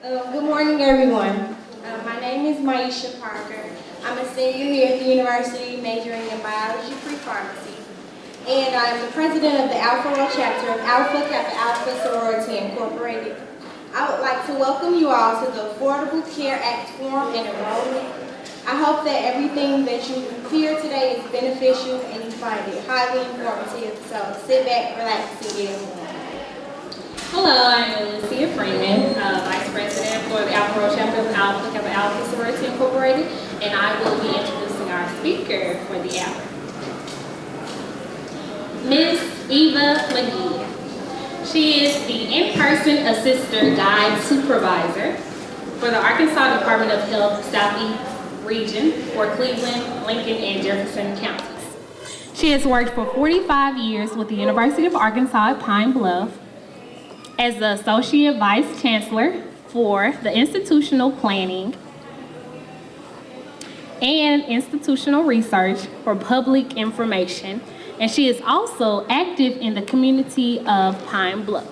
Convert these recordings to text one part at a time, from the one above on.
Good morning, everyone. My name is Maisha Parker. I'm a senior here at the university majoring in biology pre-pharmacy. And I'm the president of the Rho Chapter of Alpha Kappa Alpha Sorority Incorporated. I would like to welcome you all to the Affordable Care Act Forum and Enrollment. I hope that everything that you hear today is beneficial and you find it highly informative. So sit back, relax, and get informed. Hello, I'm Alicia Freeman, Vice President for the Rho Chapter of Alpha Kappa Alpha Sorority Incorporated, and I will be introducing our speaker for the hour. Ms. Eva McGee. She is the in-person Assistant Guide Supervisor for the Arkansas Department of Health Southeast Region for Cleveland, Lincoln, and Jefferson counties. She has worked for 45 years with the University of Arkansas at Pine Bluff as the Associate Vice Chancellor for the Institutional Planning and Institutional Research for Public Information, and she is also active in the community of Pine Bluff.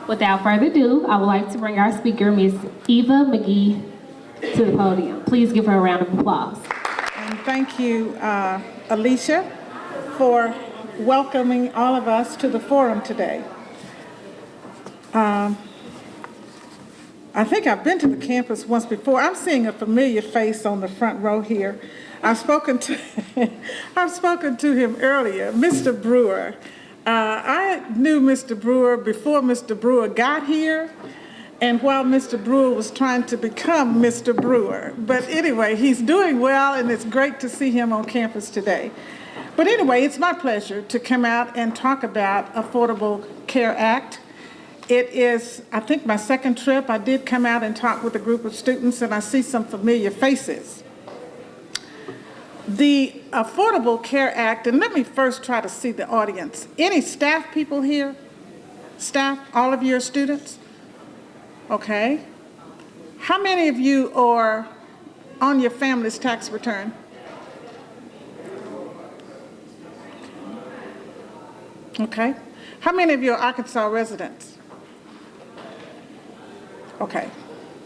Without further ado, I would like to bring our speaker, Ms. Eva McGee, to the podium. Please give her a round of applause. And thank you, Alicia, for welcoming all of us to the forum today. I think I've been to the campus once before. I'm seeing a familiar face on the front row here. I've spoken to him earlier, Mr. Brewer. I knew Mr. Brewer before Mr. Brewer got here, and while Mr. Brewer was trying to become Mr. Brewer. But anyway, he's doing well, and it's great to see him on campus today. But anyway, it's my pleasure to come out and talk about Affordable Care Act. It is, I think, my second trip. I did come out and talk with a group of students, and I see some familiar faces. The Affordable Care Act, and let me first try to see the audience. Any staff people here? Staff? All of you are students? Okay. How many of you are on your family's tax return? Okay. How many of you are Arkansas residents? Okay,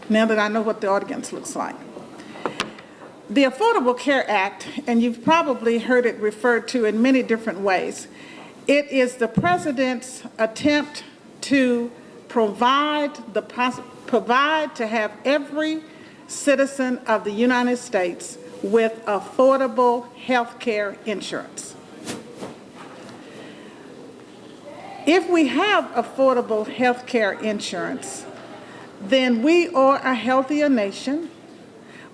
now that I know what the audience looks like. The Affordable Care Act, and you've probably heard it referred to in many different ways, it is the president's attempt to provide to have every citizen of the United States with affordable health care insurance. If we have affordable health care insurance, then we are a healthier nation.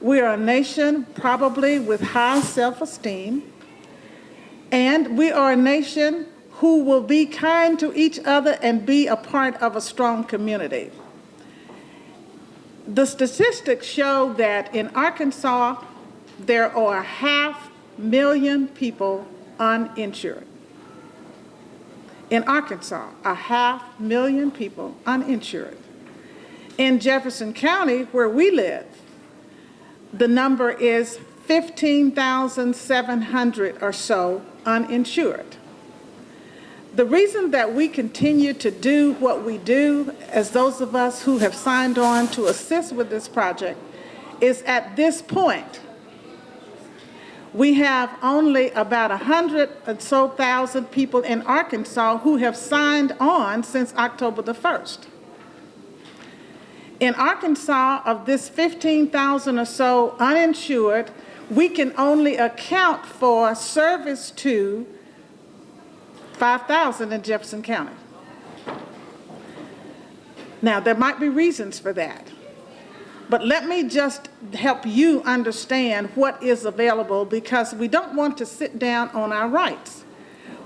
We are a nation probably with high self-esteem, and we are a nation who will be kind to each other and be a part of a strong community. The statistics show that in Arkansas, there are 500,000 people uninsured. In Arkansas, 500,000 people uninsured. In Jefferson County, where we live, the number is 15,700 or so uninsured. The reason that we continue to do what we do, as those of us who have signed on to assist with this project, is at this point, we have only about 100 or so thousand people in Arkansas who have signed on since October the 1st. In Arkansas, of this 15,000 or so uninsured, we can only account for service to 5,000 in Jefferson County. Now, there might be reasons for that, but let me just help you understand what is available, because we don't want to sit down on our rights.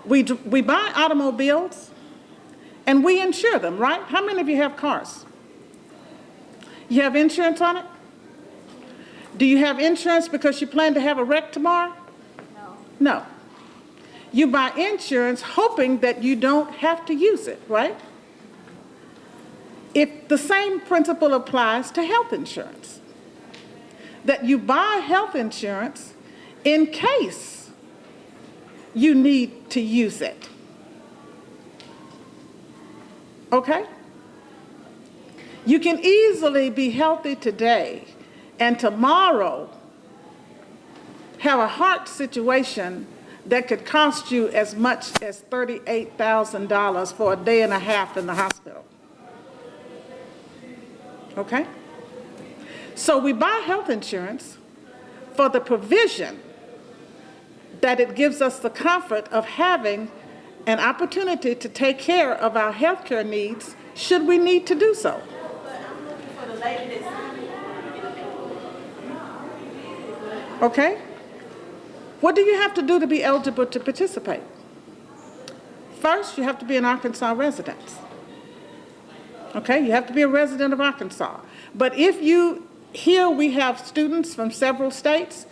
We buy automobiles and we insure them, right? How many of you have cars? You have insurance on it? Do you have insurance because you plan to have a wreck tomorrow? No. No. You buy insurance hoping that you don't have to use it, right? If the same principle applies to health insurance, that you buy health insurance in case you need to use it. Okay? You can easily be healthy today and tomorrow have a heart situation that could cost you as much as $38,000 for a day and a half in the hospital. Okay? So we buy health insurance for the provision that it gives us the comfort of having an opportunity to take care of our health care needs should we need to do so. Okay? What do you have to do to be eligible to participate? First, you have to be an Arkansas resident. Okay? You have to be a resident of Arkansas. But if you, here we have students from several states,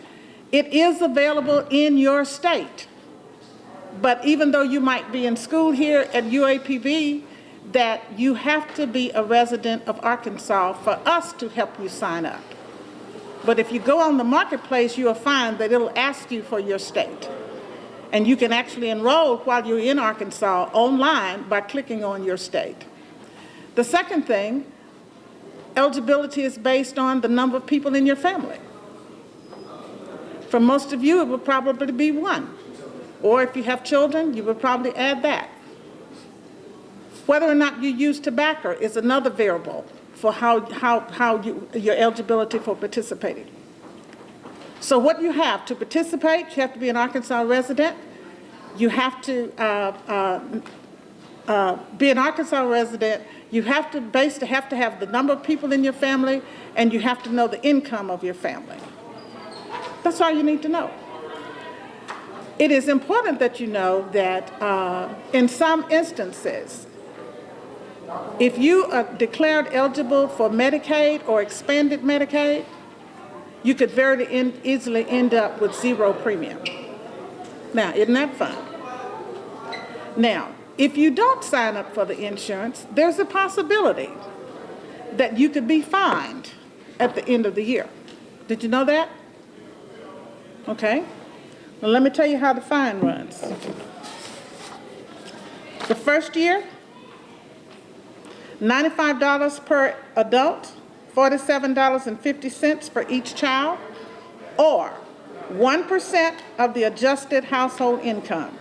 it is available in your state. But even though you might be in school here at UAPB, that you have to be a resident of Arkansas for us to help you sign up. But if you go on the marketplace, you'll find that it'll ask you for your state. And you can actually enroll while you're in Arkansas online by clicking on your state. The second thing, eligibility is based on the number of people in your family. For most of you, it will probably be one. Or if you have children, you would probably add that. Whether or not you use tobacco is another variable for your eligibility for participating. So what you have to participate, you have to be an Arkansas resident. You have to be an Arkansas resident. You have to have the number of people in your family, and you have to know the income of your family. That's all you need to know. It is important that you know that in some instances, if you are declared eligible for Medicaid or expanded Medicaid, you could very easily end up with zero premium. Now, isn't that fun? Now, if you don't sign up for the insurance, there's a possibility that you could be fined at the end of the year. Did you know that? Okay. Well, let me tell you how the fine runs. The first year, $95 per adult, $47.50 for each child, or 1% of the adjusted household income.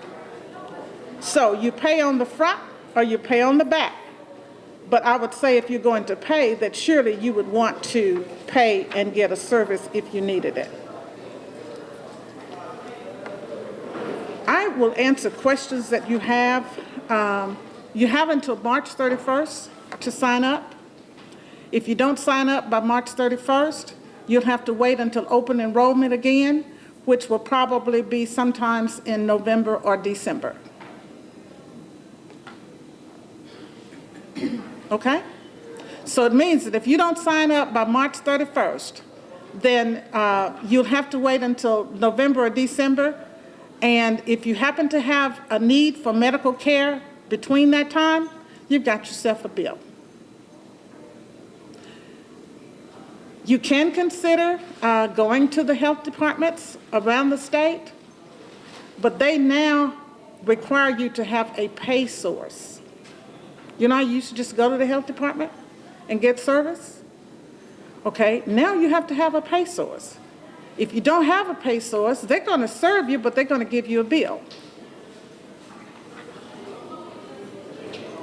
So you pay on the front or you pay on the back. But I would say if you're going to pay, that surely you would want to pay and get a service if you needed it. I will answer questions that you have. You have until March 31st to sign up. If you don't sign up by March 31st, you'll have to wait until open enrollment again, which will probably be sometimes in November or December. Okay? So it means that if you don't sign up by March 31st, then you'll have to wait until November or December. And if you happen to have a need for medical care between that time, you've got yourself a bill. You can consider going to the health departments around the state, but they now require you to have a pay source. You know, you used to just go to the health department and get service? Okay, now you have to have a pay source. If you don't have a pay source, they're going to serve you, but they're going to give you a bill.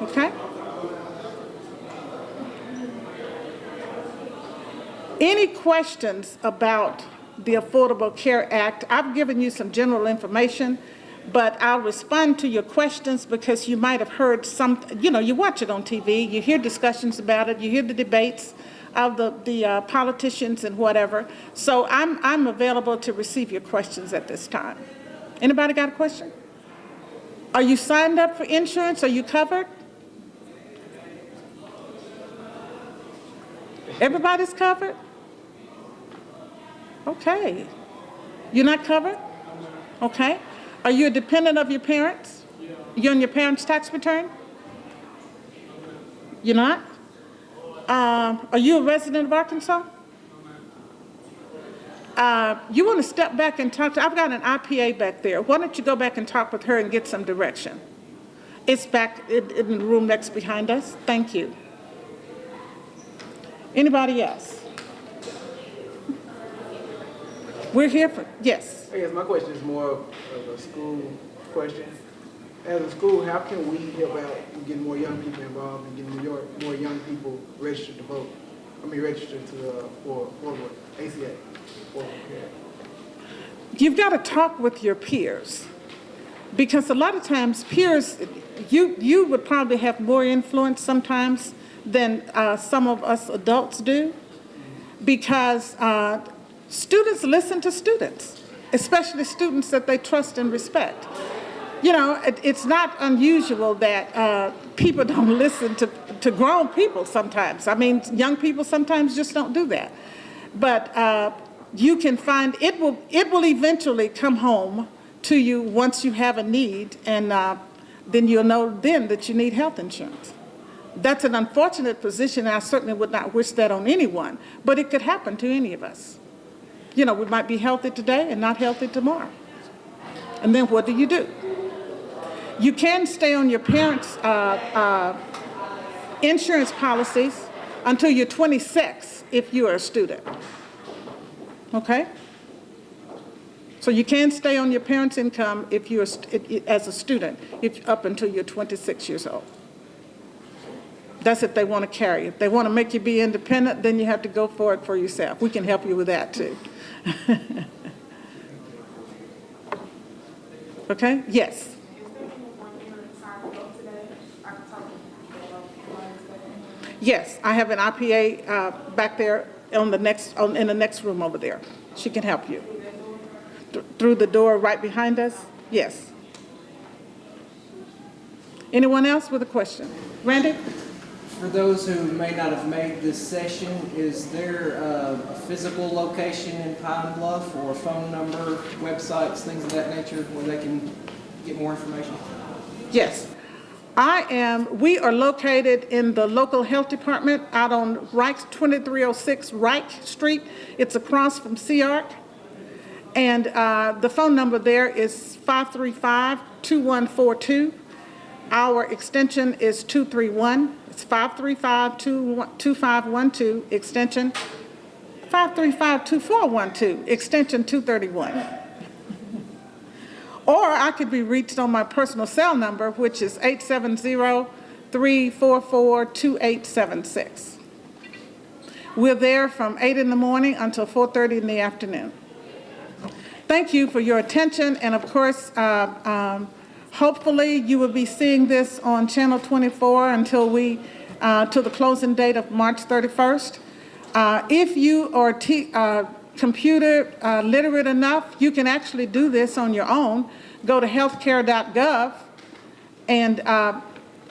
Okay? Any questions about the Affordable Care Act? I've given you some general information, but I'll respond to your questions because you might have heard some, you know, you watch it on TV, you hear discussions about it, you hear the debates of the politicians and whatever. So I'm available to receive your questions at this time. Anybody got a question? Are you signed up for insurance? Are you covered? Everybody's covered? Okay. You're not covered? Okay. Are you a dependent of your parents? You're on your parents' tax return? You're not? Are you a resident of Arkansas? You want to step back and talk to, I've got an IPA back there. Why don't you go back and talk with her and get some direction? It's back in the room next behind us. Thank you. Anybody else? We're here for, yes. I guess my question is more of a school question. As a school, how can we help out in getting more young people involved and getting more young people registered to vote? Registered to for ACA. You've got to talk with your peers, because a lot of times peers, you would probably have more influence sometimes than some of us adults do, because students listen to students, especially students that they trust and respect. You know, it's not unusual that people don't listen to grown people sometimes. I mean, young people sometimes just don't do that. But you can find, it will eventually come home to you once you have a need, and then you'll know then that you need health insurance. That's an unfortunate position, and I certainly would not wish that on anyone, but it could happen to any of us. You know, we might be healthy today and not healthy tomorrow. And then what do? You can stay on your parents' insurance policies until you're 26 if you're a student. Okay? So you can stay on your parents' income if you're as a student up until you're 26 years old. That's if they want to carry. If they want to make you be independent, then you have to go for it for yourself. We can help you with that too. Okay? Yes. Yes, I have an IPA back there in the next room over there. She can help you. Through the door right behind us? Yes. Anyone else with a question? Randy? For those who may not have made this session, is there a physical location in Pine Bluff, or a phone number, websites, things of that nature, where they can get more information? Yes. We are located in the local health department out on Reich, 2306 Reich Street. It's across from CARC. And the phone number there is 535-2142. Our extension is 231. It's 535-2512, extension 535-2412, extension 231. Or I could be reached on my personal cell number, which is 870-344-2876. We're there from 8 in the morning until 4:30 in the afternoon. Thank you for your attention, and of course, hopefully you will be seeing this on Channel 24 until to the closing date of March 31st. If you are computer literate enough, you can actually do this on your own. Go to healthcare.gov, and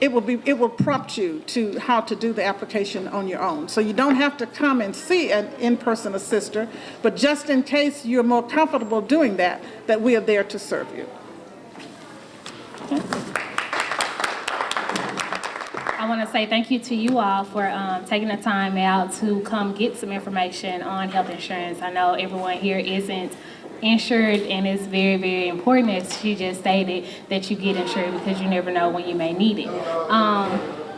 it will prompt you to how to do the application on your own. So you don't have to come and see an in-person assister, but just in case you're more comfortable doing that we are there to serve you. Okay. I want to say thank you to you all for taking the time out to come get some information on health insurance. I know everyone here isn't insured, and it's very, very important, as she just stated, that you get insured, because you never know when you may need it.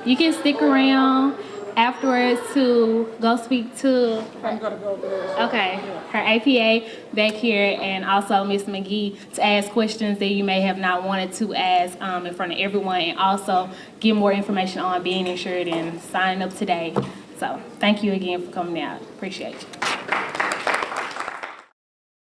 You can stick around afterwards to go speak to I'm going to go over there. Okay, her APA back here, and also Ms. McGee, to ask questions that you may have not wanted to ask in front of everyone, and also get more information on being insured and signing up today. So thank you again for coming out. Appreciate you.